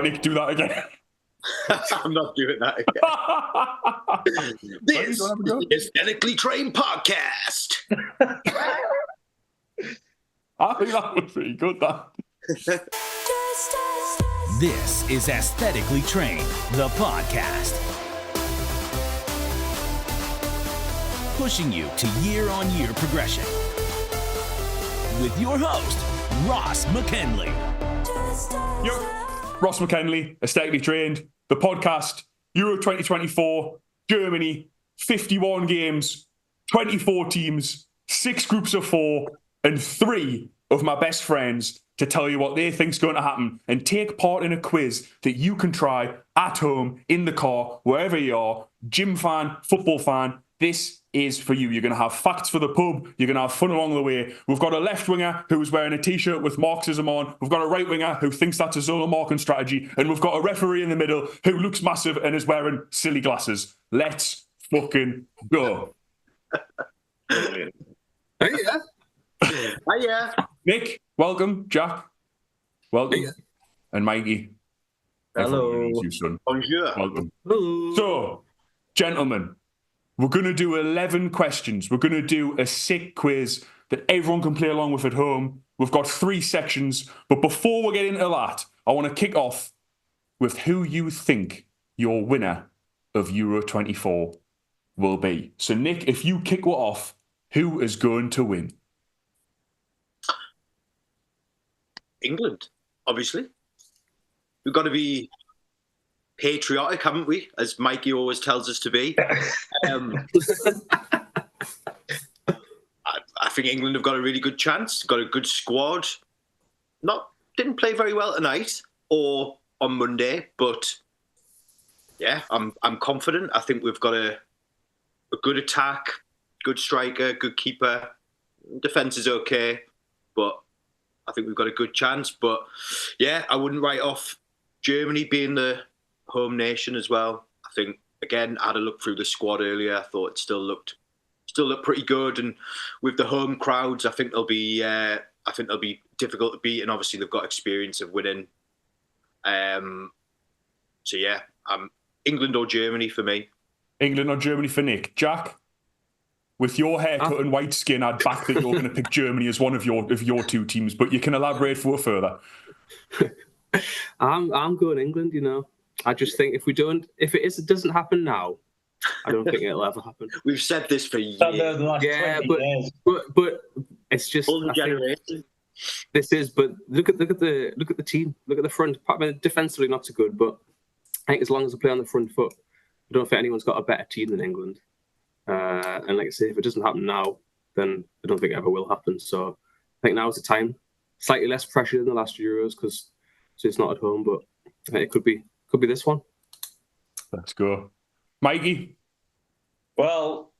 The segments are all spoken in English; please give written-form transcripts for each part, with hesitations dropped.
Nick, do that again. I'm not doing that again. This is the Aesthetically Trained Podcast. I think that was pretty good, that. This is Aesthetically Trained, the podcast. Pushing you to year-on-year progression. With your host, Ross McKinley. Yep. Ross McKinley, Aesthetically Trained, the podcast, Euro 2024, Germany, 51 games, 24 teams, 6 groups of 4, and 3 of my best friends to tell you what they think's going to happen and take part in a quiz that you can try at home, in the car, wherever you are, gym fan, football fan. This is for you. You're going to have facts for the pub. You're going to have fun along the way. We've got a left winger who's wearing a T-shirt with Marxism on. We've got a right winger who thinks that's a zonal marking strategy. And we've got a referee in the middle who looks massive and is wearing silly glasses. Let's fucking go. Hiya. Nick, welcome. Jack, welcome. Hiya. And Mikey. Hello. Everyone knows you, son. Bonjour. Welcome. Hello. So, gentlemen, we're going to do 11 questions. We're going to do a sick quiz that everyone can play along with at home. We've got 3 sections. But before we get into that, I want to kick off with who you think your winner of Euro 24 will be. So, Nick, if you kick what off, who is going to win? England, obviously. We've got to be patriotic, haven't we? As Mikey always tells us to be. I think England have got a really good chance. Got a good squad. Didn't play very well tonight or on Monday, but yeah, I'm confident. I think we've got a good attack, good striker, good keeper. Defense is okay, but I think we've got a good chance. But yeah, I wouldn't write off Germany being the home nation as well. I think, again, I had a look through the squad earlier. I thought it still looked pretty good, and with the home crowds, I think they'll be difficult to beat, and obviously they've got experience of winning. So yeah, England or Germany for me. England or Germany for Nick. Jack, with your haircut and white skin, I'd back that you're going to pick Germany as one of your 2 teams, but you can elaborate for further. I'm going England, you know. I just think if it doesn't happen now, I don't think it'll ever happen. We've said this for years. Yeah, years. but it's just Whole generation. This is. But look at the team. Look at the front. Defensively not so good, but I think as long as they play on the front foot, I don't think anyone's got a better team than England. And like I say, if it doesn't happen now, then I don't think it ever will happen. So I think now is the time. Slightly less pressure than the last Euros because it's not at home, but I think it could be this one. Let's go. Mikey? Well,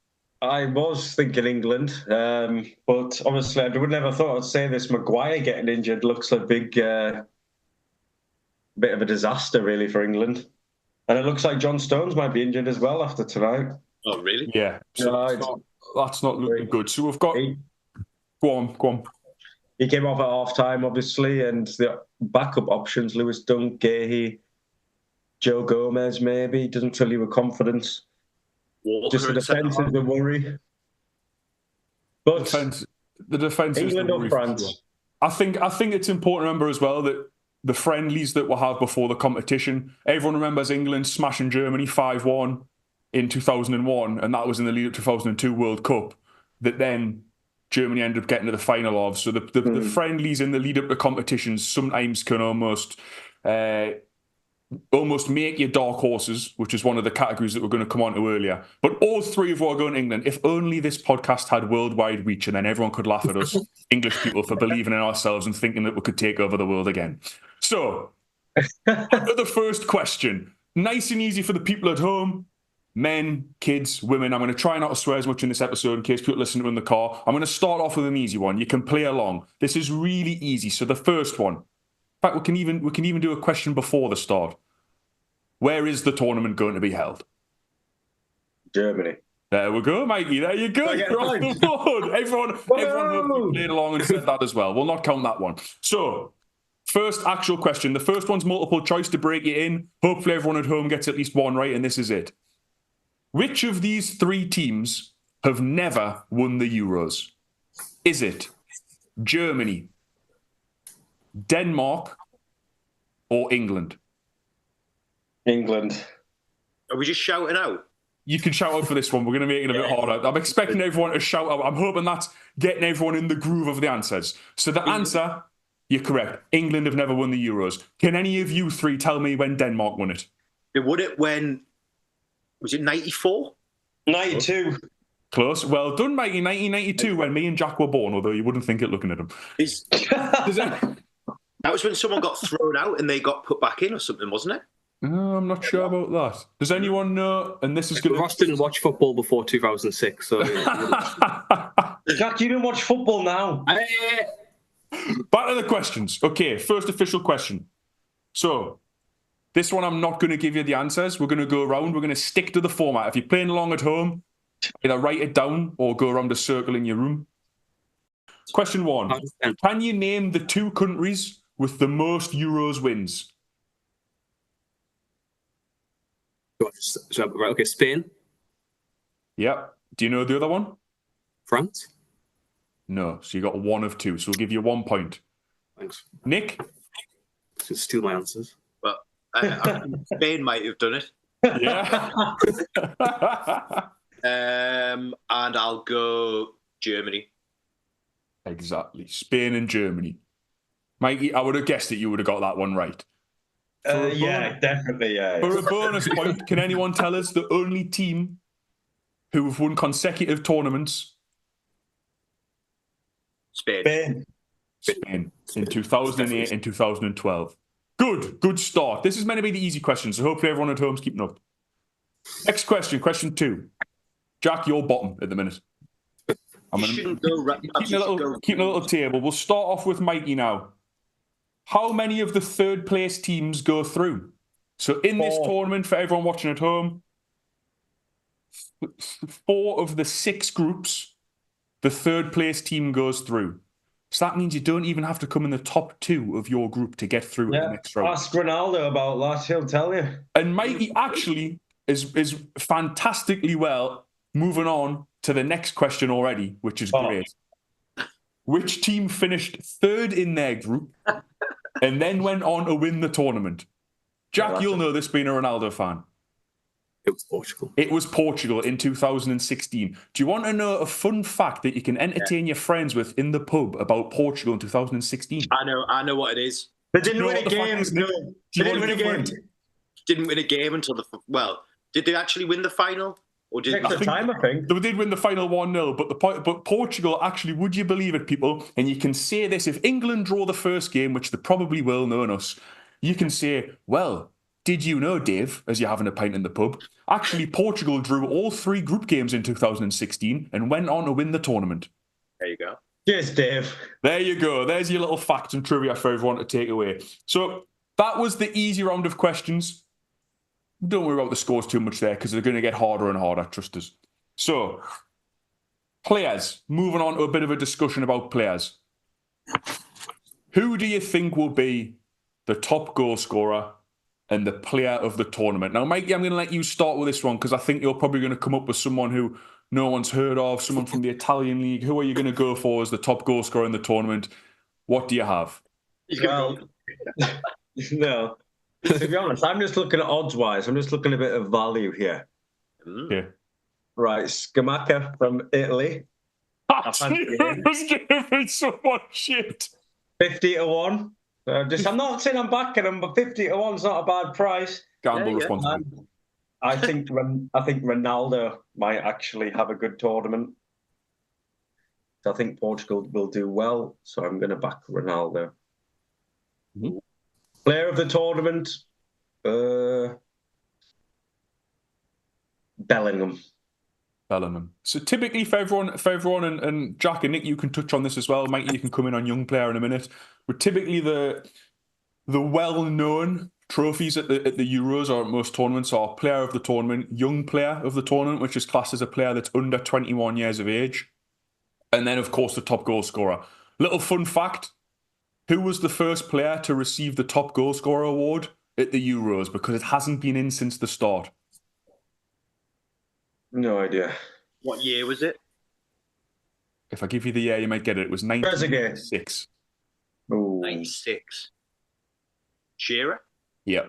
I was thinking England, but honestly, I would never thought I'd say this. Maguire getting injured looks like a big bit of a disaster, really, for England. And it looks like John Stones might be injured as well after tonight. Oh, really? Yeah. So that's not looking good. So we've got... Go on. He came off at half-time, obviously, and the backup options, Lewis Dunk, Gahey, Joe Gomez, maybe, doesn't fill you with confidence. Walker Just the defence is the worry. But the defence is the England worry. or France? I think it's important to remember as well that the friendlies that we'll have before the competition, everyone remembers England smashing Germany 5-1 in 2001, and that was in the lead up to 2002 World Cup, that then Germany ended up getting to the final of. So the friendlies in the lead up to competitions sometimes can almost make you dark horses, which is one of the categories that we're going to come on to earlier. But all 3 of you are going to England. If only this podcast had worldwide reach, and then everyone could laugh at us, English people, for believing in ourselves and thinking that we could take over the world again. So, the first question. Nice and easy for the people at home. Men, kids, women. I'm going to try not to swear as much in this episode in case people listen to it in the car. I'm going to start off with an easy one. You can play along. This is really easy. So the first one. In fact, we can even do a question before the start. Where is the tournament going to be held? Germany. There we go, Mikey. There you go. You're off the board. Everyone played along and said that as well. We'll not count that one. So, first actual question. The first one's multiple choice to break it in. Hopefully everyone at home gets at least one right, and this is it. Which of these three teams have never won the Euros? Is it Germany, Denmark, or England? England. Are we just shouting out? You can shout out for this one. We're going to make it a bit harder. I'm expecting everyone to shout out. I'm hoping that's getting everyone in the groove of the answers. So the answer, you're correct. England have never won the Euros. Can any of you three tell me when Denmark won it? They won it when, was it 94? 92. Close. Well done, Mikey. 1992, when me and Jack were born, although you wouldn't think it looking at him. That was when someone got thrown out and they got put back in or something, wasn't it? I'm not sure about that. Does anyone know? And this is going Ross didn't watch football before 2006, so... Jack, you don't watch football now. Back to the questions. Okay, first official question. So, this one I'm not going to give you the answers. We're going to go around. We're going to stick to the format. If you're playing along at home, either write it down or go around a circle in your room. Question 1. Can you name the two countries with the most Euros wins? Right, okay, Spain. Yep. Do you know the other one? France. No. So you got one of two. So we'll give you 1 point. Thanks. Nick? Just steal my answers. But I think Spain might have done it. Yeah. And I'll go Germany. Exactly. Spain and Germany. Mikey, I would have guessed that you would have got that one right. Yeah, definitely, yeah. For a bonus point, can anyone tell us the only team who have won consecutive tournaments? Spain. Spain. In 2008 and 2012. Good start. This is meant to be the easy question, so hopefully everyone at home's keeping up. Next question, question 2. Jack, you're bottom at the minute. I'm Shouldn't go right. keeping a little table. We'll start off with Mikey now. How many of the third place teams go through? So in this tournament, for everyone watching at home, 4 of the 6 groups, the third place team goes through. So that means you don't even have to come in the top 2 of your group to get through to the next round. Ask Ronaldo about that, he'll tell you. And Mikey actually is fantastically well moving on to the next question already, which is great. Which team finished 3rd in their group and then went on to win the tournament? Jack, you'll know this being a Ronaldo fan. It was Portugal. It was Portugal in 2016. Do you want to know a fun fact that you can entertain your friends with in the pub about Portugal in 2016? I know what it is. They didn't win a game. No, they didn't win a game. Didn't win a game until did they actually win the final? Or did Extra time, I think. They did win the final 1-0, but Portugal actually, would you believe it, people? And you can say this, if England draw the first game, which they probably will, knowing us, you can say, well, did you know, Dave, as you're having a pint in the pub, actually Portugal drew all 3 group games in 2016 and went on to win the tournament. There you go. Yes, Dave. There you go. There's your little facts and trivia for everyone to take away. So that was the easy round of questions. Don't worry about the scores too much there because they're going to get harder and harder, trust us. So, players. Moving on to a bit of a discussion about players. Who do you think will be the top goal scorer and the player of the tournament? Now, Mikey, I'm going to let you start with this one because I think you're probably going to come up with someone who no one's heard of, someone from the Italian league. Who are you going to go for as the top goal scorer in the tournament? What do you have? Well, no. To be honest, I'm just looking at odds-wise. I'm just looking at a bit of value here. Yeah. Right, Scamacca from Italy. Who's giving someone shit? 50-1. I'm not saying I'm backing him, but 50-1 is not a bad price. Gamble responsibly. I think Ronaldo might actually have a good tournament. I think Portugal will do well, so I'm going to back Ronaldo. Mm-hmm. Player of the tournament, Bellingham. So typically for everyone and Jack and Nick, you can touch on this as well. Mikey, you can come in on young player in a minute. But typically the well-known trophies at the Euros or at most tournaments are player of the tournament, young player of the tournament, which is classed as a player that's under 21 years of age. And then, of course, the top goal scorer. Little fun fact, who was the first player to receive the top goal scorer award at the Euros? Because it hasn't been in since the start. No idea. What year was it? If I give you the year, you might get it. It was 1996. Ooh. 96. Shearer? Yep.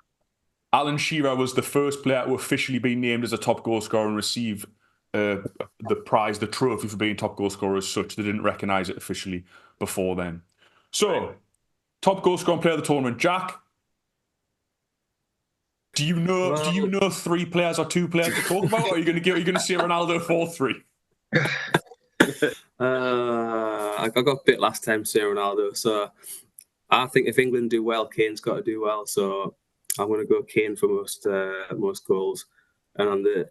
Alan Shearer was the first player to officially be named as a top goal scorer and receive the prize, the trophy for being top goal scorer as such. They didn't recognise it officially before then. So, top goal scorer and player of the tournament, Jack. Do you know 3 players or 2 players to talk about, or are you going to say Ronaldo 4-3? I got a bit last time saying Ronaldo, so I think if England do well, Kane's got to do well. So I'm going to go Kane for most goals, and on the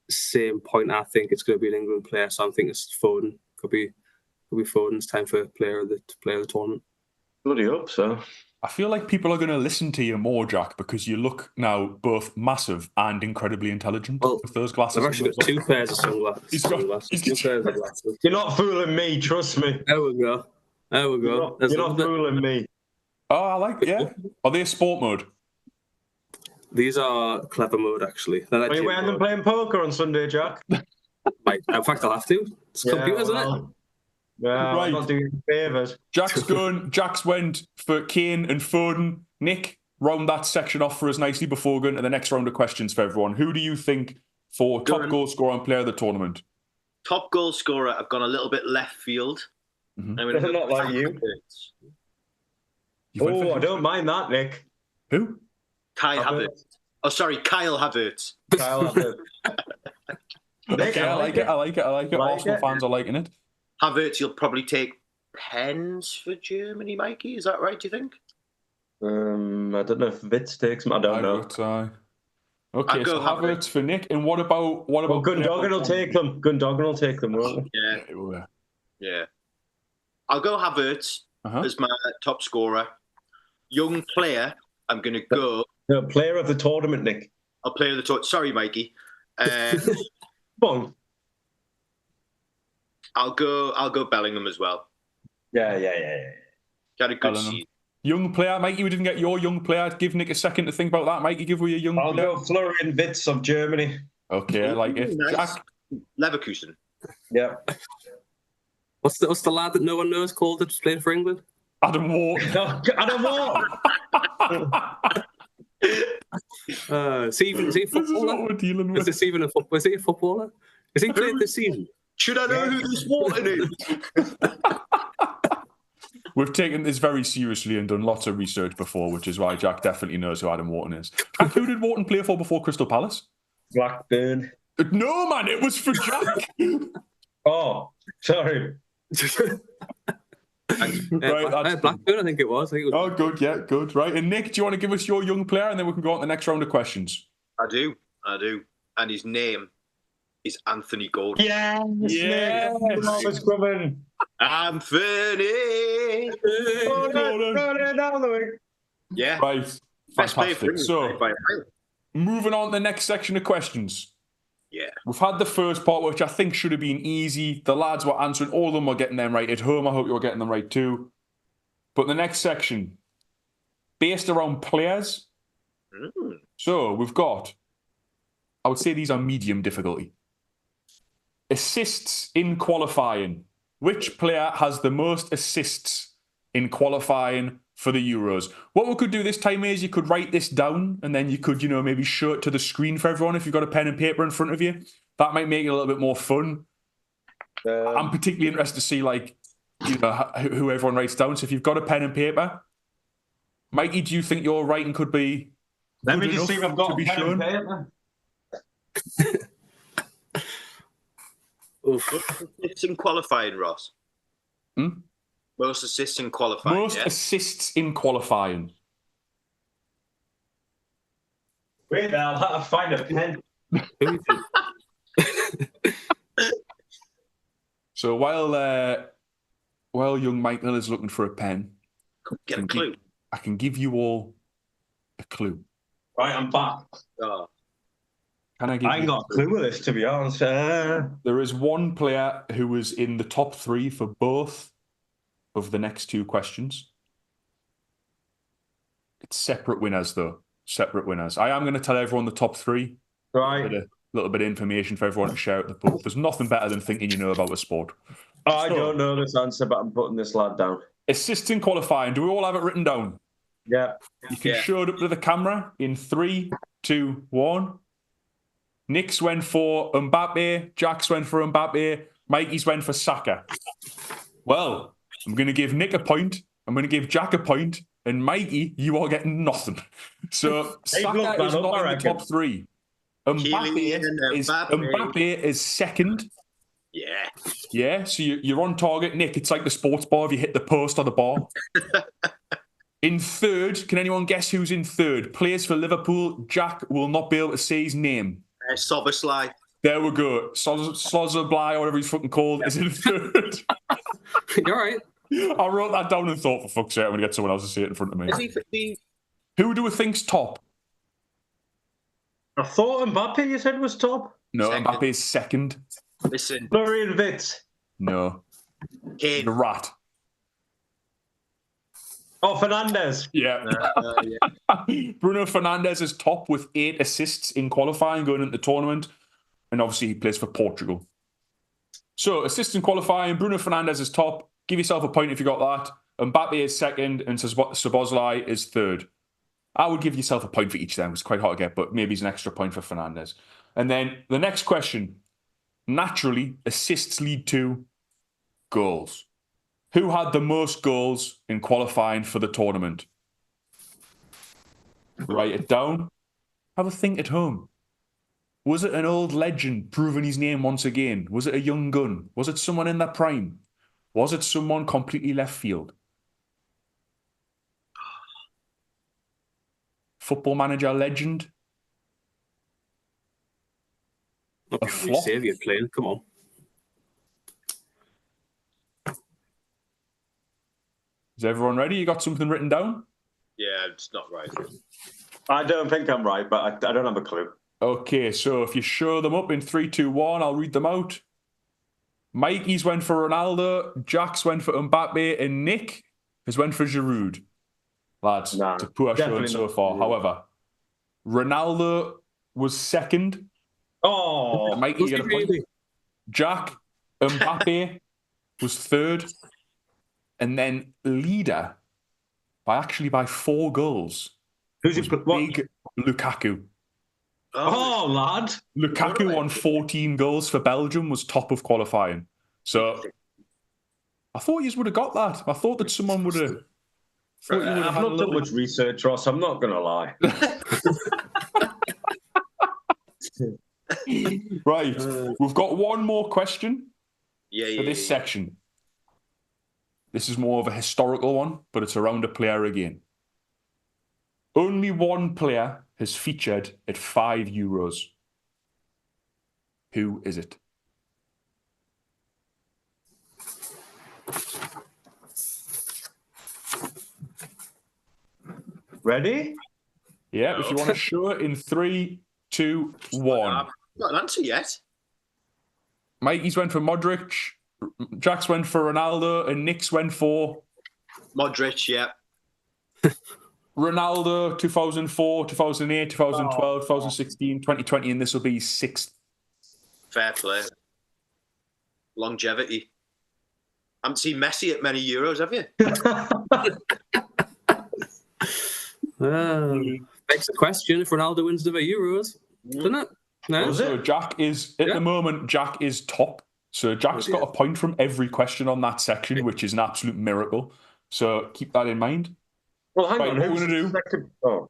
same point, I think it's going to be an England player. So I'm thinking it's Foden. Could be Foden's time for player of the tournament. Bloody hope so. I feel like people are going to listen to you more, Jack, because you look now both massive and incredibly intelligent with those glasses. I've actually got 2 pairs of sunglasses. He's got 2 pairs of glasses. You're not fooling me, trust me. There we go. You're not fooling me. Oh, I like it, yeah. Are they sport mode? These are clever mode, actually. Are you wearing them playing poker on Sunday, Jack? In fact, I'll have to. It's computers, isn't it? Yeah, Right. I'm not doing favours. Jack's went for Kane and Foden. Nick, round that section off for us nicely before going to the next round of questions for everyone. Who do you think for top goal scorer and player of the tournament? Top goal scorer, I've gone a little bit left field. Mm-hmm. I'm gonna Not like you. Oh, I don't mind that, Nick. Who? Kai Havertz. Oh, sorry, Kyle Havertz. Kyle Havertz. Okay, I like it. Arsenal fans are liking it. Havertz, you'll probably take pens for Germany, Mikey. Is that right, do you think? I don't know if Vitz takes him. I don't know. Okay, so Havertz for Nick. And what about Gundogan will take them. Gundogan will take them, won't he? Yeah. I'll go Havertz as my top scorer. Young player, I'm going to go... No, player of the tournament, Nick. I'll player of the tournament. Sorry, Mikey. Come on. I'll go Bellingham as well. Yeah. Got a good season. Young player, Mikey. We didn't get your young player. Give Nick a second to think about that. Mikey, give me your young player. I'll go Florian Wirtz of Germany. Okay, I like it. Nice. Jack? Leverkusen. Yeah. What's the lad that no one knows called that's playing for England? Adam Wharton. Adam Wharton. Is he a footballer? This is what we're dealing with. Is he a footballer? Is he played this season? Should I know who this Wharton is? We've taken this very seriously and done lots of research before, which is why Jack definitely knows who Adam Wharton is. Jack, who did Wharton play for before Crystal Palace? Blackburn. No, man, it was for Jack. Oh, sorry. Right, Blackburn, I think it was. Oh, good, yeah, good. Right, and Nick, do you want to give us your young player, and then we can go on to the next round of questions? I do, and his name is Anthony Gordon. Yes. Anthony Gordon. Yeah, right, fantastic. So, moving on to the next section of questions. Yeah. We've had the first part, which I think should have been easy. The lads were answering, all of them were getting them right. At home, I hope you're getting them right too. But the next section, based around players. So we've got, I would say these are medium difficulty. Assists in qualifying. Which player has the most assists in qualifying for the Euros? What we could do this time is you could write this down and then you could, maybe show it to the screen for everyone if you've got a pen and paper in front of you. That might make it a little bit more fun. I'm particularly interested to see, who everyone writes down. So if you've got a pen and paper, Mikey, do you think your writing could be Let me just see if I've got a pen and paper. Assists in qualifying, Ross. Most assists in qualifying. Most assists in qualifying. Wait, I'll have to find a pen. So while young Michael is looking for a pen, get a clue. I can give you all a clue. Right, I'm back. Oh. Can I give I ain't got a clue with this, to be honest. There is one player who was in the top 3 for both of the next 2 questions. It's separate winners, though. Separate winners. I am going to tell everyone the top three. Right. A little bit of information for everyone to share at the pub. There's nothing better than thinking you know about a sport. I don't know this answer, but I'm putting this lad down. Assists in qualifying. Do we all have it written down? Yeah. You can show it up to the camera in 3, 2, 1. Nick's went for Mbappe. Jack's went for Mbappe. Mikey's went for Saka. Well, I'm going to give Nick a point. I'm going to give Jack a point. And Mikey, you are getting nothing. So Saka is not in the top three. Mbappe is second. Yeah. Yeah, so you're on target. Nick, it's like the sports bar if you hit the post or the bar. In third, can anyone guess who's in third? Plays for Liverpool. Jack will not be able to say his name. Szoboszlai. There we go. Szoboszlai, or whatever he's fucking called, is in third. You're right. I wrote that down and thought, for fuck's sake, I'm going to get someone else to say it in front of me. Is he Who do we think's top? I thought Mbappe you said was top. No, Second. Mbappe is second. Listen, Florian Wirtz. No. Kane. The rat. Oh, Fernandez. Yeah. Bruno Fernandes is top with 8 assists in qualifying going into the tournament. And obviously he plays for Portugal. So assists in qualifying, Bruno Fernandes is top. Give yourself a point if you got that. Mbappe is second and Szoboszlai is third. I would give yourself a point for each of them. It's quite hard to get, but maybe it's an extra point for Fernandes. And then the next question. Naturally, assists lead to goals. Who had the most goals in qualifying for the tournament? Write it down. Have a think at home. Was it an old legend proving his name once again? Was it a young gun? Was it someone in their prime? Was it someone completely left field? Football Manager legend? Not A flop? Xavier playing. Come on. Is everyone ready? You got something written down? Yeah, it's not right. I don't think I'm right, but I don't have a clue. Okay, so if you show them up in 3, 2, 1, I'll read them out. Mikey's went for Ronaldo, Jack's went for Mbappe, and Nick has went for Giroud. Lads, No, it's a poor showing definitely so not far. Giroud. However, Ronaldo was second. Oh, Mikey, you get a point. Jack, Mbappe was third. And then leader by 4 goals. who's Was it? What? big Lukaku. Oh, lad. Lukaku on 14 goals for Belgium was top of qualifying. So I thought you would have got that. I thought that someone would have. Thought you would have I've had a not done little. much research, Ross. I'm not going to lie. Right, we've got one more question Yeah. for this section. This is more of a historical one, but it's around a player again. Only one player has featured at 5 Euros. Who is it? Ready? Yeah, if you want to show it in 3, 2, 1. I've not an answer yet. Mikey's went for Modric, Jack's went for Ronaldo, and Nick's went for Modric, yeah. Ronaldo 2004, 2008, 2012, 2016, 2020, and this will be 6th. Fair play. Longevity. Haven't seen Messi at many Euros, have you? Begs the question if Ronaldo wins the Euros, doesn't it? No? So Jack is, at the moment, Jack is top. So Jack's got a point from every question on that section, which is an absolute miracle. So keep that in mind. Well, hang Right, on. what Who's we're gonna do- second? Oh,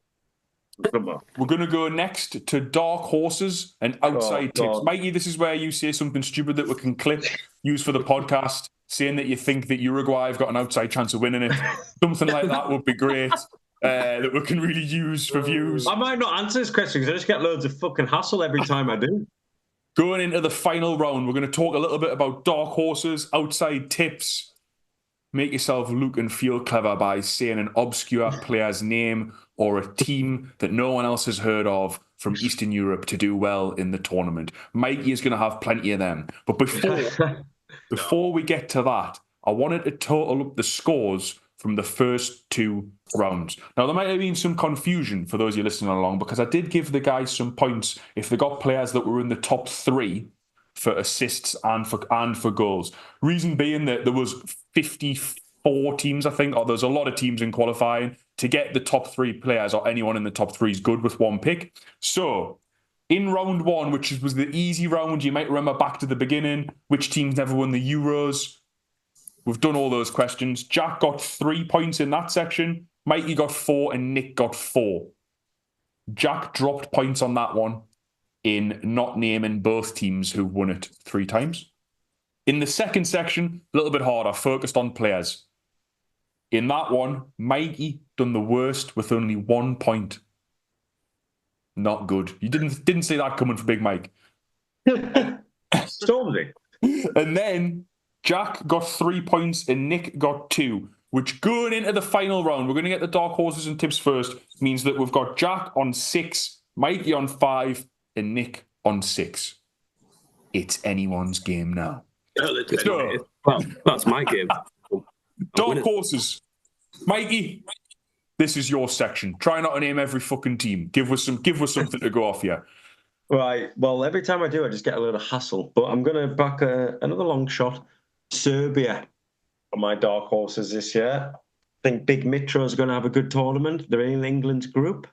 come on. We're going to go next to dark horses and outside Oh, tips. God. Mikey, this is where you say something stupid that we can clip, use for the podcast, saying that you think that Uruguay have got an outside chance of winning it. Something like that would be great. That we can really use for views. I might not answer this question because I just get loads of fucking hassle every time I do. Going into the final round, we're going to talk a little bit about dark horses, outside tips. Make yourself look and feel clever by saying an obscure player's name or a team that no one else has heard of from Eastern Europe to do well in the tournament. Mikey is going to have plenty of them. But before we get to that, I wanted to total up the scores from the first 2 rounds. Now, there might have been some confusion for those of you listening along, because I did give the guys some points if they got players that were in the top 3 for assists and for goals. Reason being that there was 54 teams, I think, or there's a lot of teams in qualifying. To get the top 3 players or anyone in the top 3 is good with 1 pick. So in round 1, which was the easy round, you might remember back to the beginning, which teams never won the Euros. We've done all those questions. Jack got 3 points in that section. Mikey got 4 and Nick got 4. Jack dropped points on that one in not naming both teams who won it 3 times. In the second section, a little bit harder, focused on players. In that one, Mikey done the worst with only 1 point. Not good. You didn't see that coming for Big Mike. Stormzy. And then Jack got 3 points and Nick got 2, which going into the final round, we're going to get the dark horses and tips first, means that we've got Jack on 6, Mikey on 5, and Nick on 6. It's anyone's game now. So, Well, that's my game. dark horses. Mikey, this is your section. Try not to name every fucking team. Give us something to go off here. Right. Well, every time I do, I just get a load of hassle. But I'm going to back another long shot. Serbia are my dark horses this year. I think Big Mitro is going to have a good tournament. They're in England's group.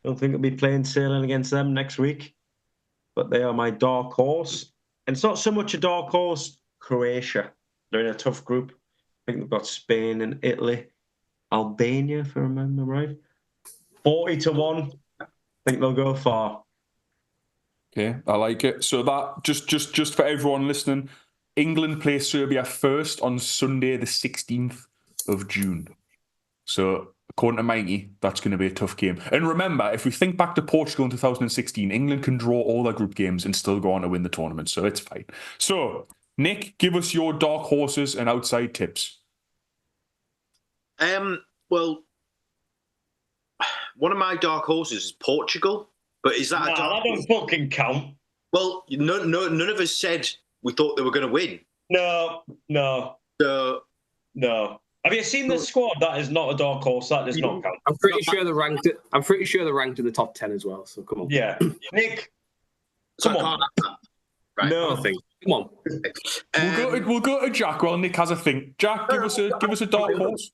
I don't think I'll be playing sailing against them next week. But they are my dark horse. And it's not so much a dark horse, Croatia. They're in a tough group. I think they've got Spain and Italy. Albania, if I remember right. 40-1. I think they'll go far. Okay, I like it. So that just for everyone listening, England play Serbia first on Sunday, the 16th of June. So according to Mikey, that's going to be a tough game. And remember, if we think back to Portugal in 2016, England can draw all their group games and still go on to win the tournament. So it's fine. So Nick, give us your dark horses and outside tips. Well, one of my dark horses is Portugal, but is that a dark? That don't fucking count. Well, none of us said we thought they were going to win. No. So, Have you seen the squad? That is not a dark horse. That does not count. I'm pretty sure they're ranked. I'm pretty sure they're ranked in the top 10 as well. So come on. Yeah, Nick. so Come I on. can't have that. Right. No. I think. Come on. We'll go to Jack while Nick has a think. Jack, give us a dark horse.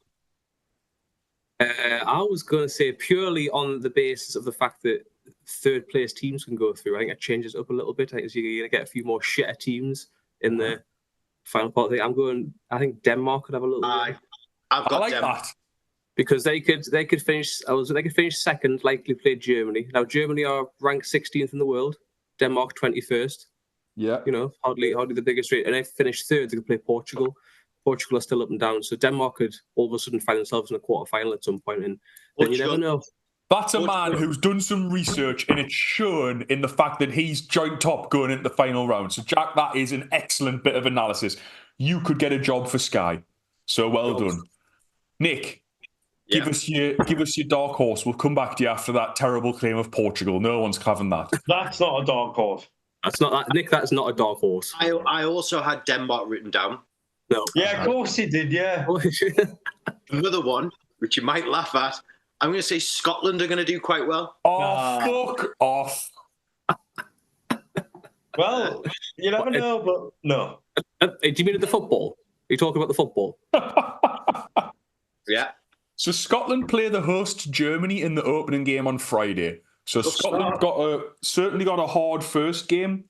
I was going to say purely on the basis of the fact that third place teams can go through. I think it changes up a little bit. I think you're going to get a few more shitter teams in the final part. I think Denmark could have a little. I've got I like Denmark. that. Because they could finish. They could finish second. Likely play Germany. Now Germany are ranked 16th in the world. Denmark 21st. Yeah. You know, hardly the biggest rate. And they finish third. They could play Portugal. Portugal are still up and down. So Denmark could all of a sudden find themselves in a quarter-final at some point. And then you never know. That's a man who's done some research, and it's shown in the fact that he's joint top going into the final round. So, Jack, that is an excellent bit of analysis. You could get a job for Sky. So well done. Nick, give us your dark horse. We'll come back to you after that terrible claim of Portugal. No one's having that. That's not a dark horse. That's not that, Nick. That's not a dark horse. I also had Denmark written down. No. Yeah, of course he did. Yeah. Another one, which you might laugh at. I'm going to say Scotland are going to do quite well. Oh, fuck off. Well, you never know, but no. Do you mean the football? Are you talking about the football? Yeah. So Scotland play the host Germany in the opening game on Friday. So Scotland certainly got a hard first game.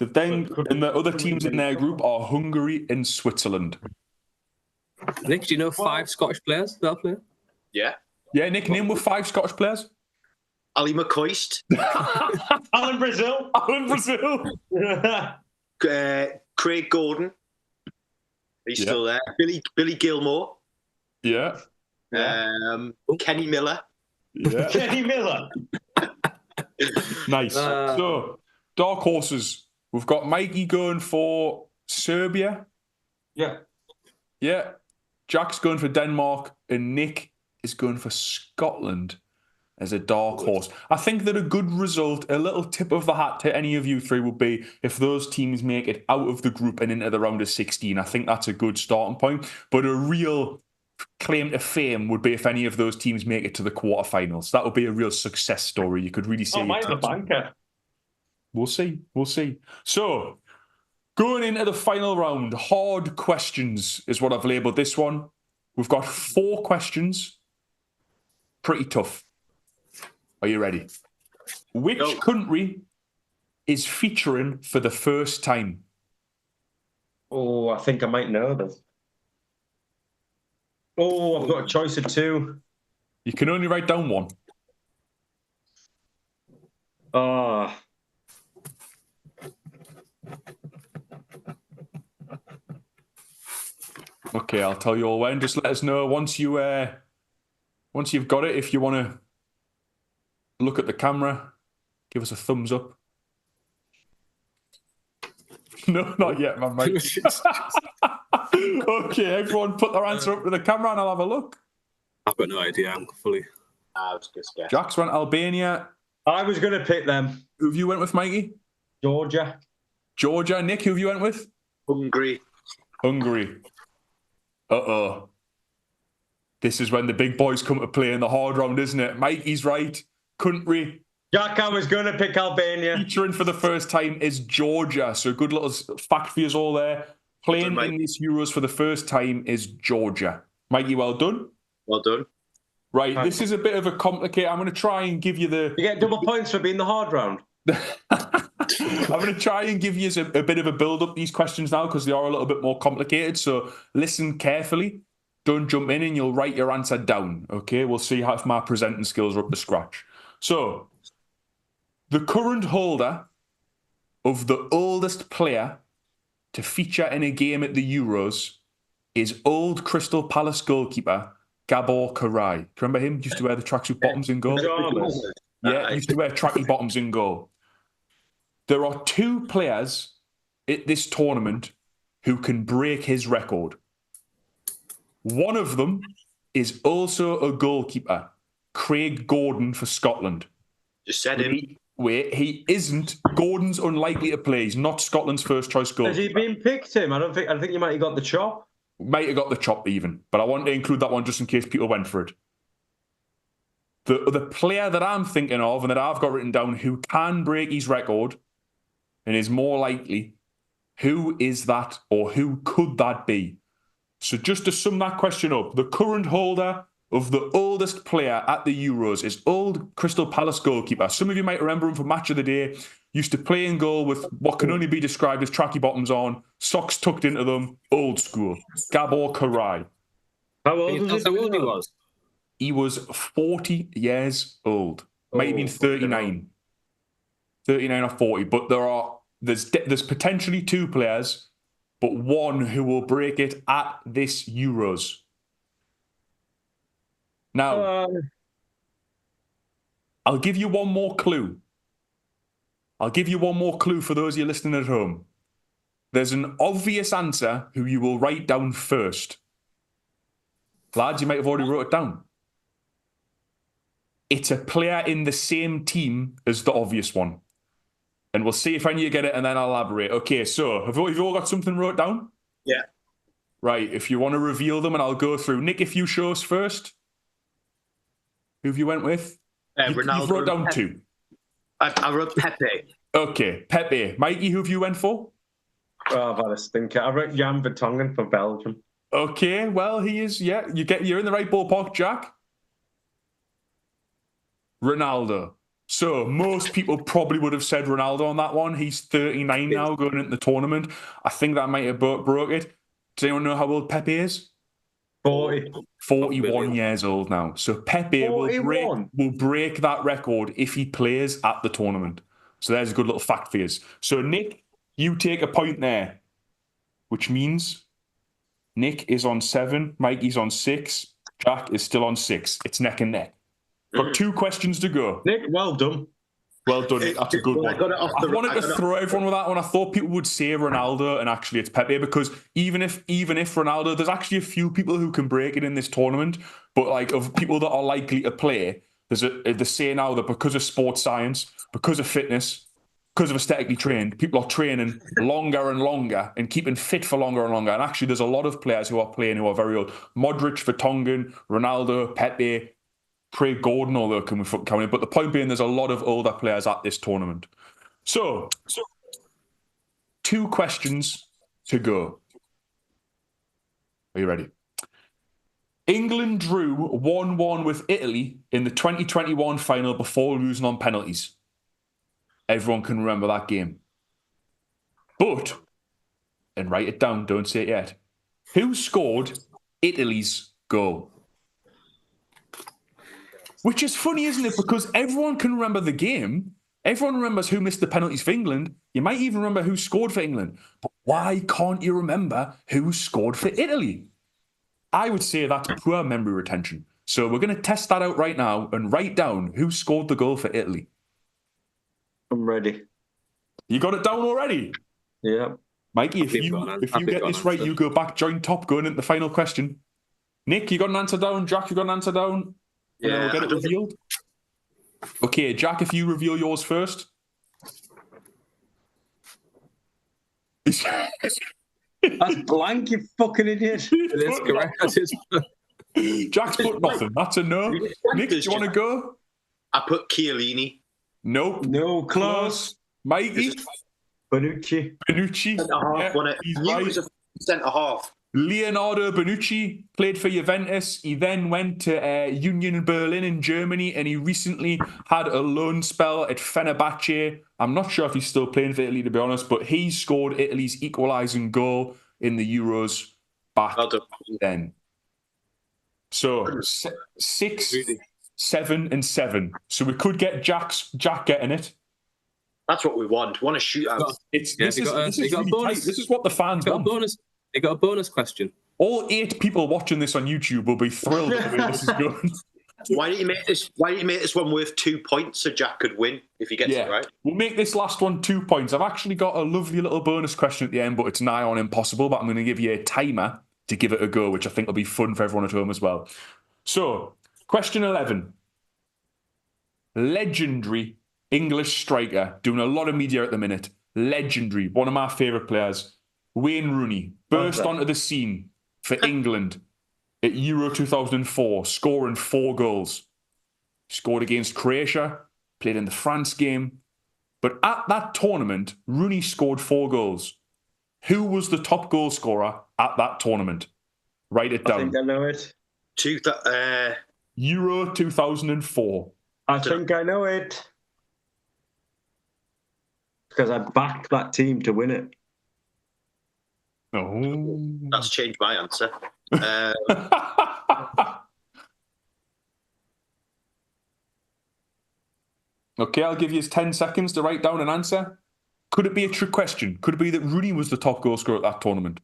And the other teams in their group are Hungary and Switzerland. Nick, do you know 5 Scottish players that'll play? Yeah. Yeah, Nick, name with 5 Scottish players. Ali McCoist. Alan Brazil. Alan Brazil. Craig Gordon. He's still there. Billy Gilmore. Yeah. Kenny Miller. Yeah. Kenny Miller. Nice. So, dark horses. We've got Mikey going for Serbia. Yeah. Yeah. Jack's going for Denmark, and Nick is going for Scotland as a dark horse. I think that a good result, a little tip of the hat to any of you three would be if those teams make it out of the group and into the round of 16. I think that's a good starting point. But a real claim to fame would be if any of those teams make it to the quarterfinals. That would be a real success story. You could really say. Oh, mine's a banker. We'll see. We'll see. So, going into the final round, hard questions is what I've labelled this one. We've got 4 questions. Pretty tough. Are you ready? Which country is featuring for the first time? Oh, I think I might know this. Oh, I've got a choice of 2. You can only write down one. Ah. Okay, I'll tell you all when. Just let us know once you've got it. If you want to look at the camera, give us a thumbs up. No, not yet, man, mate. Okay, everyone put their answer up to the camera and I'll have a look. I've got no idea. I'm fully. I was just scared. Jack's went Albania. I was going to pick them. Who have you went with, Mikey? Georgia. Georgia. Nick, who have you went with? Hungary. Hungary. Uh-oh. This is when the big boys come to play in the hard round, isn't it? Mikey's right. Country Jack, I was going to pick Albania. featuring for the first time is Georgia. So good little fact for you all there. Playing in these Euros for the first time is Georgia. Mikey, well done. Well done. Right, this is a bit of a complicated. I'm going to try and give you the. You get double points for being the hard round. I'm going to try and give you a bit of a build up these questions now because they are a little bit more complicated. So listen carefully. Don't jump in and you'll write your answer down. Okay, we'll see if my presenting skills are up to scratch. So, the current holder of the oldest player to feature in a game at the Euros is old Crystal Palace goalkeeper Gabor Kiraly. Remember him? Used to wear the tracksuit bottoms in goal. Yeah, used to wear tracky bottoms in goal. There are 2 players at this tournament who can break his record. One of them is also a goalkeeper, Craig Gordon for Scotland. Just said him. He isn't. Gordon's unlikely to play. He's not Scotland's first choice goalkeeper. Has he been picked, him? I think you might have got the chop. Might have got the chop even, but I want to include that one just in case people went for it. The player that I'm thinking of and that I've got written down who can break his record and is more likely, who is that or who could that be? So just to sum that question up, the current holder of the oldest player at the Euros is old Crystal Palace goalkeeper. Some of you might remember him from Match of the Day. Used to play in goal with what can only be described as tracky bottoms on, socks tucked into them, old school. Gabor Kiraly. How old was How old he was? He was 40 years old. Might have been 39. 39 or 40. But there's potentially 2 players, but one who will break it at this Euros. Now, I'll give you one more clue. I'll give you one more clue for those of you listening at home. There's an obvious answer who you will write down first. Lads, you might have already wrote it down. It's a player in the same team as the obvious one. And we'll see if any of you get it and then I'll elaborate. Okay, so have you all got something wrote down? Yeah. Right, if you want to reveal them and I'll go through. Nick, if you show us first. Who have you went with? Ronaldo. You've wrote down Pepe. 2. I wrote Pepe. Okay, Pepe. Mikey, who have you went for? Oh, I've had a stinker. I wrote Jan Vertonghen for Belgium. Okay, well, he is, yeah, you're in the right ballpark, Jack. Ronaldo. So most people probably would have said Ronaldo on that one. He's 39 now, going into the tournament. I think that might have broke it. Does anyone know how old Pepe is? 40. 41 years old now. So Pepe will break that record if he plays at the tournament. So there's a good little fact for you. So Nick, you take a point there, which means Nick is on 7, Mikey's on 6, Jack is still on 6. It's neck and neck. Got 2 questions to go. Nick, well done. Well done, Nick. That's a good one. I wanted to throw everyone with that one. I thought people would say Ronaldo, and actually it's Pepe, because even if Ronaldo, there's actually a few people who can break it in this tournament, but like of people that are likely to play, they say now that because of sports science, because of fitness, because of aesthetically trained, people are training longer and longer and keeping fit for longer and longer. And actually, there's a lot of players who are playing who are very old. Modric, Vertonghen, Ronaldo, Pepe, Craig Gordon, although can we fucking count it? But the point being, there's a lot of older players at this tournament. So 2 questions to go. Are you ready? England drew 1-1 with Italy in the 2021 final before losing on penalties. Everyone can remember that game. But, and write it down, don't say it yet, who scored Italy's goal? Which is funny, isn't it? Because everyone can remember the game. Everyone remembers who missed the penalties for England. You might even remember who scored for England. But why can't you remember who scored for Italy? I would say that's poor memory retention. So we're going to test that out right now and write down who scored the goal for Italy. I'm ready. You got it down already? Yeah. Mikey, if you get this right, you go back, join top, going into the final question. Nick, you got an answer down? Jack, you got an answer down? Yeah, we'll get it revealed. Okay, Jack, if you reveal yours first. That's blank, you fucking idiot. It is correct. That is. Jack's put nothing. That's a no. Nick, do you want to go? I put Chiellini. Nope. No, close. Mikey? Bonucci. Benucci. Centre-half, wasn't it? He's I knew right. he was a centre-half. Leonardo Bonucci played for Juventus. He then went to Union Berlin in Germany, and he recently had a loan spell at Fenerbahce. I'm not sure if he's still playing for Italy, to be honest, but he scored Italy's equalising goal in the Euros back then. So 6, 7, and 7. So we could get Jack getting it. That's what we want. We want a shootout. This is really tight. This is what the fans want. You got a bonus question. All 8 people watching this on YouTube will be thrilled at the way this is going. Why don't you make this one worth 2 points so Jack could win if he gets it right? We'll make this last one 2 points. I've actually got a lovely little bonus question at the end, but it's nigh on impossible. But I'm going to give you a timer to give it a go, which I think will be fun for everyone at home as well. So, question 11. Legendary English striker, doing a lot of media at the minute. Legendary, one of my favourite players. Wayne Rooney burst onto the scene for England at Euro 2004, scoring 4 goals. Scored against Croatia, played in the France game. But at that tournament, Rooney scored 4 goals. Who was the top goal scorer at that tournament? Write it down. I think I know it. Euro 2004. I think I know it. Because I backed that team to win it. Oh. That's changed my answer. Okay, I'll give you 10 seconds to write down an answer. Could it be a trick question? Could it be that Rooney was the top goal scorer at that tournament?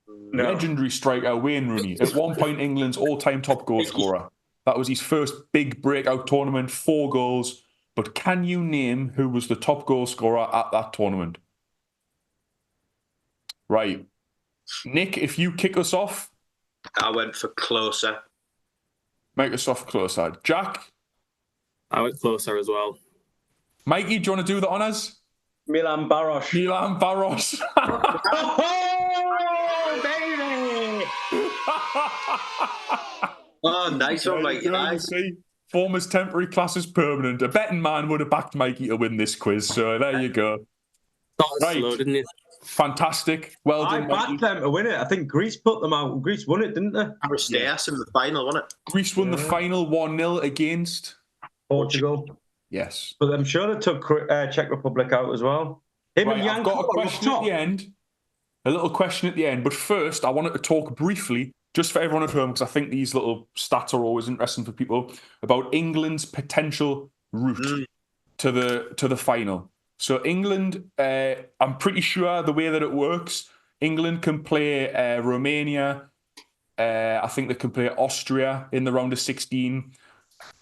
No. Legendary striker Wayne Rooney, at one point England's all-time top goal scorer. That was his first big breakout tournament, 4 goals. But can you name who was the top goal scorer at that tournament? Right. Nick, if you kick us off. I went for Closer. Make us off closer. Jack? I went Closer as well. Mikey, do you want to do the honours? Milan Baros. Milan Baros. Oh, baby! Oh, nice one, Mikey. Nice. See, form as temporary, class as permanent. A betting man would have backed Mikey to win this quiz, so there you go. Right. Slow, didn't it? Fantastic. Well I done, backed Mikey. them to win it. I think Greece put them out. Greece won it, didn't they? Aristeas in the final, wasn't it? Greece won the final 1-0 against Portugal. Yes. But I'm sure they took Czech Republic out as well. Him Right, and I've got a question at the end. A little question at the end. But first, I wanted to talk briefly, just for everyone at home, because I think these little stats are always interesting for people, about England's potential route to the final. So England, I'm pretty sure the way that it works, England can play Romania. I think they can play Austria in the round of 16.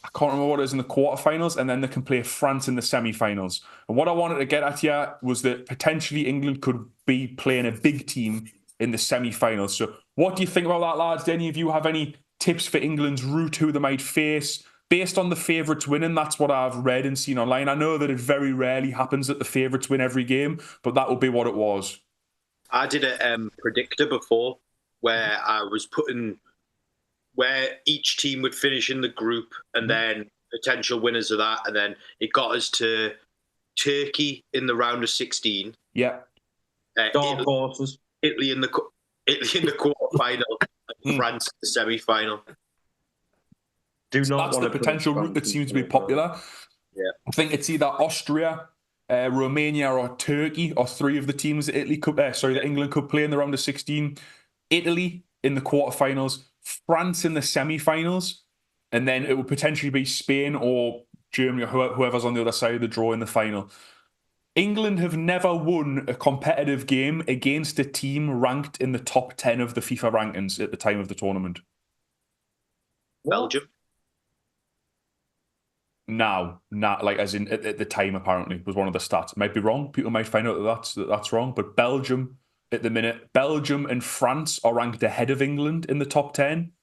I can't remember what it is in the quarterfinals, and then they can play France in the semi-finals. And what I wanted to get at here was that potentially England could be playing a big team in the semi-finals. So what do you think about that, lads? Do any of you have any tips for England's route, who they might face, based on the favourites winning, that's what I've read and seen online. I know that it very rarely happens that the favourites win every game, but that would be what it was. I did a predictor before where I was putting where each team would finish in the group and then potential winners of that, and then it got us to Turkey in the round of 16. Yeah. Dark horses. Italy in the quarter final, and France in the semi final. Do not That's want the to potential route that seems to be popular. Yeah. I think it's either Austria, Romania, or Turkey, or three of the teams that the England could play in the round of 16. Italy in the quarterfinals, France in the semi-finals, and then it would potentially be Spain or Germany or whoever's on the other side of the draw in the final. England have never won a competitive game against a team ranked in the top 10 of the FIFA rankings at the time of the tournament. Belgium. Now, like as in at the time, apparently was one of the stats. It might be wrong. People might find out that that's wrong. But Belgium at the minute, Belgium and France are ranked ahead of England in the top 10.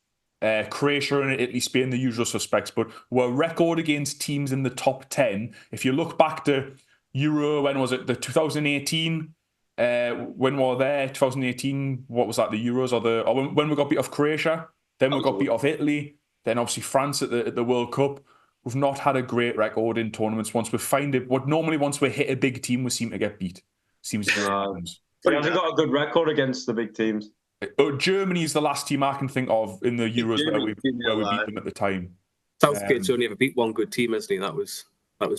Croatia and Italy, Spain, the usual suspects. But we're record against teams in the top 10. If you look back to Euro, when was it? The 2018. When we were there, 2018. What was that? The Euros or when we got beat off Croatia? Then we got beat off Italy. Then obviously France at the World Cup. We've not had a great record in tournaments. Once we hit a big team, we seem to get beat. Seems to be what happens. He hasn't got a good record against the big teams. Germany is the last team I can think of in the Euros where we beat them at the time. Southgate's only ever beat one good team, hasn't he? That was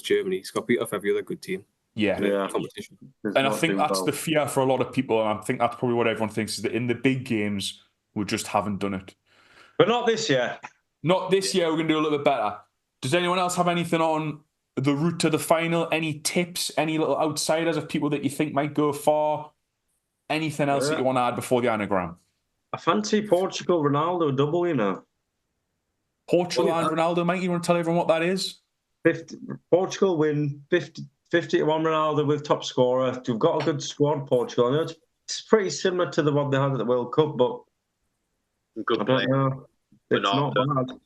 Germany. He's got beat off every other good team. Yeah. Competition. And I think that's the fear for a lot of people, and I think that's probably what everyone thinks, is that in the big games, we just haven't done it. But not this year. Not this year, we're going to do a little bit better. Does anyone else have anything on the route to the final? Any tips? Any little outsiders of people that you think might go far? Anything else that you want to add before the anagram? I fancy Portugal, Ronaldo double, you know. Portugal and Ronaldo, mate, you want to tell everyone what that is? Portugal win 50 to 1 Ronaldo with top scorer. We've got a good squad, Portugal. I know it's pretty similar to the one they had at the World Cup, but Good I don't know. It's not bad.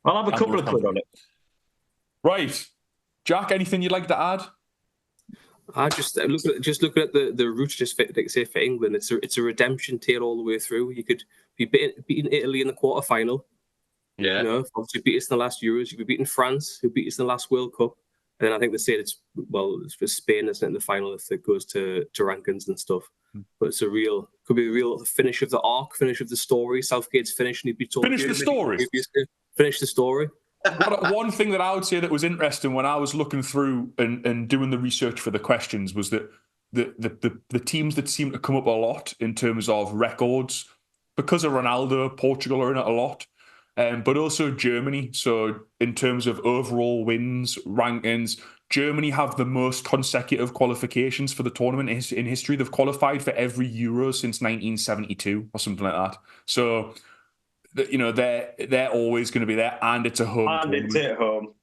I'll have a couple of quid on it. Right. Jack, anything you'd like to add? I just looking at the route, just like I say, for England, it's a redemption tale all the way through. You could be beating Italy in the quarterfinal. Yeah. You know, obviously beat us in the last Euros. You could be beating France, who beat us in the last World Cup. And then I think they said it's for Spain, isn't it, in the final if it goes to rankings and stuff. But it's could be a real finish of the arc, finish of the story. Southgate's finish, and he'd be told Finish the story. Finish the story. One thing that I would say that was interesting when I was looking through and doing the research for the questions was that the teams that seem to come up a lot in terms of records, because of Ronaldo, Portugal are in it a lot, but also Germany. So in terms of overall wins, rankings, Germany have the most consecutive qualifications for the tournament in history. They've qualified for every Euro since 1972 or something like that. So, you know, they're always going to be there, and it's a home tournament. It's at home.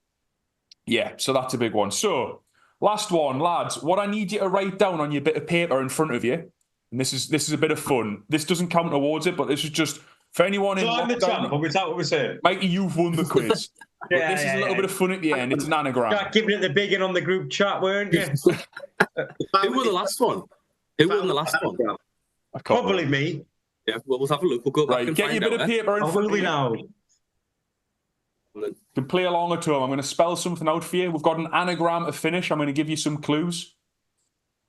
Yeah, so that's a big one. So, last one, lads. What I need you to write down on your bit of paper in front of you, and this is a bit of fun. This doesn't count towards it, but this is just for anyone in lockdown. Is that what we're saying? Mikey, you've won the quiz. Yeah, this is a little bit of fun at the end. It's an anagram. Jack, giving it the big one on the group chat, weren't you? Who won the last one? Who won the last one? Probably me. Yeah, well, we'll have a look. We'll go back Right, and get find your bit out, of paper in front of you. now? You can play along at home. I'm going to spell something out for you. We've got an anagram to finish. I'm going to give you some clues.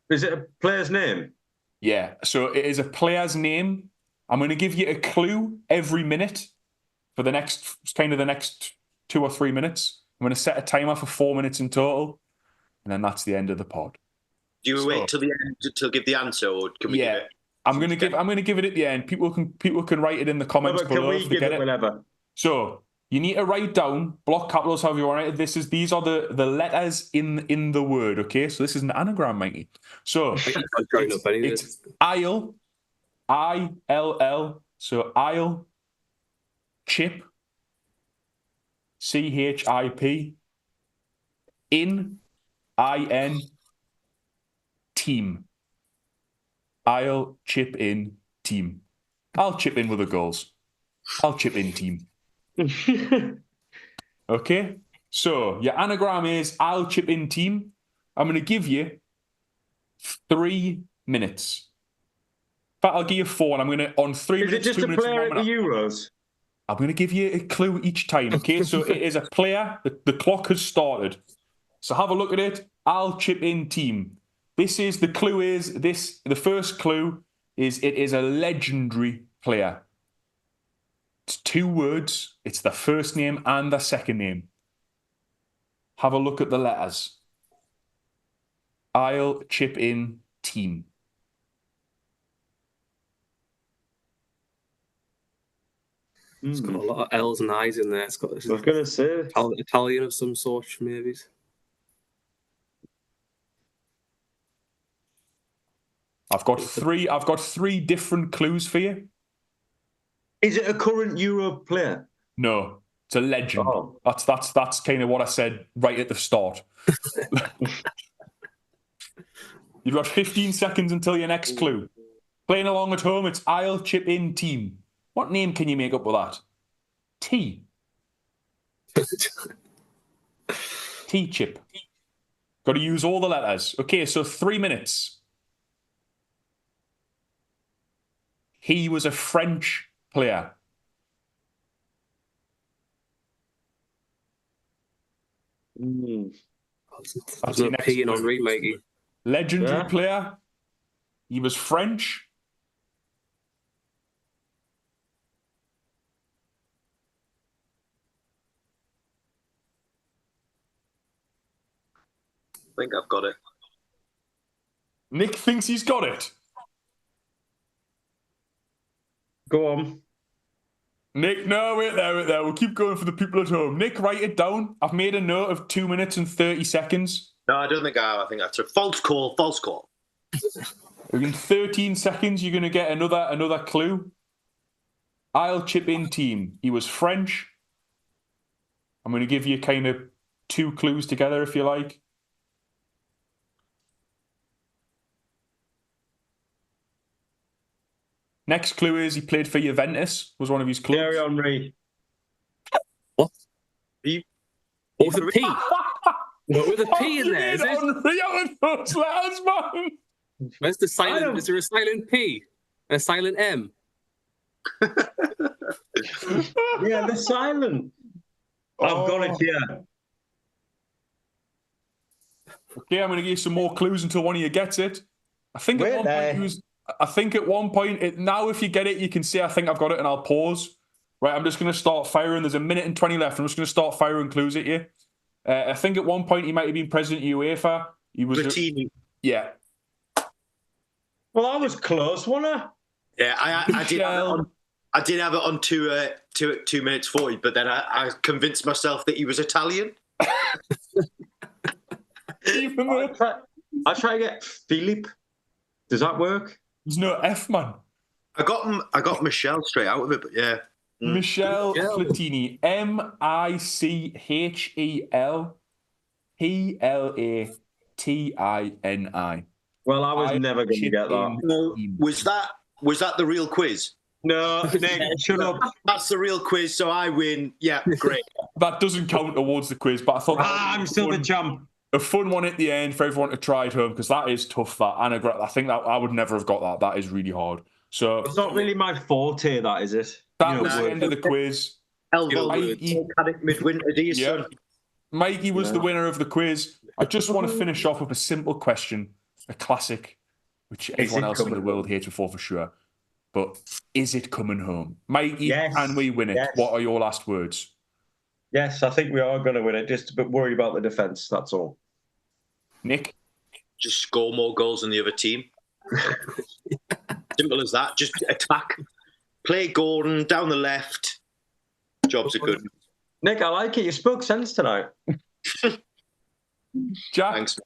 Is it a player's name? Yeah, so it is a player's name. I'm going to give you a clue every minute for the next 2 or 3 minutes. I'm going to set a timer for 4 minutes in total, and then that's the end of the pod. Do you wait till the end to give the answer, or can we give it? I'm going to give it at the end. People can write it in the comments below. Can we give it whenever? So you need to write down block capitals, however you want to write it. These are the letters in the word. Okay, so this is an anagram, Mikey. So it's I'll, ILL. So I'll, chip, CHIP, in, IN, team. I'll chip in team. I'll chip in with the goals. I'll chip in team. Okay? So your anagram is I'll chip in team. I'm going to give you 3 minutes. In fact, I'll give you 4, and I'm going to, on 3 Is it minutes, just 2 a minutes, and player 1 at the minute. Euros? I'm going to give you a clue each time, okay? So it is a player. The clock has started. So have a look at it. I'll chip in team. The first clue is it is a legendary player. It's 2 words. It's the first name and the second name. Have a look at the letters. I'll chip in team. It's got a lot of L's and I's in there. It's got I was going to say. Italian of some sort, maybe. I've got three different clues for you. Is it a current Euro player? No, it's a legend. Oh. That's kind of what I said right at the start. You've got 15 seconds until your next clue. Playing along at home, it's I'll chip in team. What name can you make up with that? T. T chip. Got to use all the letters. Okay, so 3 minutes. He was a French player. There's no P in Henri, Mikey. Legendary player. He was French. I think I've got it. Nick thinks he's got it. Go on. Nick, no, wait there. We'll keep going for the people at home. Nick, write it down. I've made a note of 2 minutes and 30 seconds. No, I don't think I have. I think that's a false call. False call. In 13 seconds, you're going to get another clue. I'll chip in team. He was French. I'm going to give you kind of 2 clues together, if you like. Next clue is he played for Juventus, was one of his clues. Thierry Henry. What? You- With a P. With a P in You there, made is it? Henry out of those letters, man. Where's the silent? Is there a silent P and a silent M? Yeah, the silent. I've got it here. Okay, I'm going to give you some more clues until one of you gets it. I think Wait at one there. point at one point, now if you get it, you can say I think I've got it, and I'll pause. Right, I'm just going to start firing. There's 1 minute and 20 left. I'm just going to start firing clues at you. I think at one point he might have been president of UEFA. He was Platini. yeah. Well, I was close, wasn't I? Yeah, I did have it on 2 minutes 40, but then I convinced myself that he was Italian. Even though I try to get Philippe. Does that work? there's no F, man. I got Michelle straight out of it, but yeah. Michel Platini. MICHEL Well, I was never going to get that. No, was that the real quiz? No, Nick, shut up. That's the real quiz, so I win. Yeah, great. That doesn't count towards the quiz, but I thought I'm still the champ. a fun one at the end for everyone to try at home, because that is tough. That anagram, I think that I would never have got that. That is really hard. So It's not really my forte, that is it? that was the end of the quiz. Volcanic midwinter, do you, son? Mikey was the winner of the quiz. I just want to finish off with a simple question, a classic, which everyone else in the world hates before for sure. But is it coming home? Mikey, Yes. can we win it? Yes. What are your last words? Yes, I think we are going to win it. Just a bit worried about the defence, that's all. Nick? Just score more goals than the other team. Simple as that. Just attack. Play Gordon down the left. Jobs are good. Nick, I like it. You spoke sense tonight. Jack? Thanks.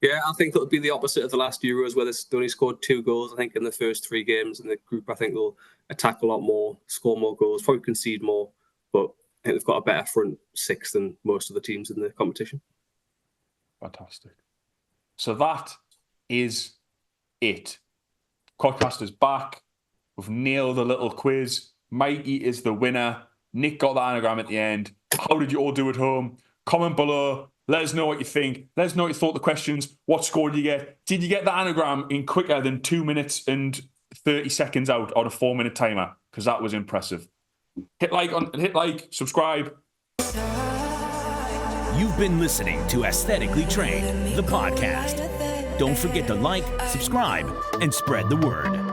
Yeah, I think it'll be the opposite of the last Euros, where they only scored 2 goals, I think, in the first 3 games. And the group, I think, will attack a lot more, score more goals, probably concede more. But I think they've got a better front 6 than most of the teams in the competition. Fantastic. So that is it. Podcast is back. We've nailed a little quiz. Mikey is the winner. Nick got the anagram at the end. How did you all do at home? Comment below. Let us know what you think. Let us know what you thought of the questions. What score did you get? Did you get the anagram in quicker than 2 minutes and 30 seconds out on a 4-minute timer? Because that was impressive. Hit like, subscribe. You've been listening to Aesthetically Trained, the podcast. Don't forget to like, subscribe, and spread the word.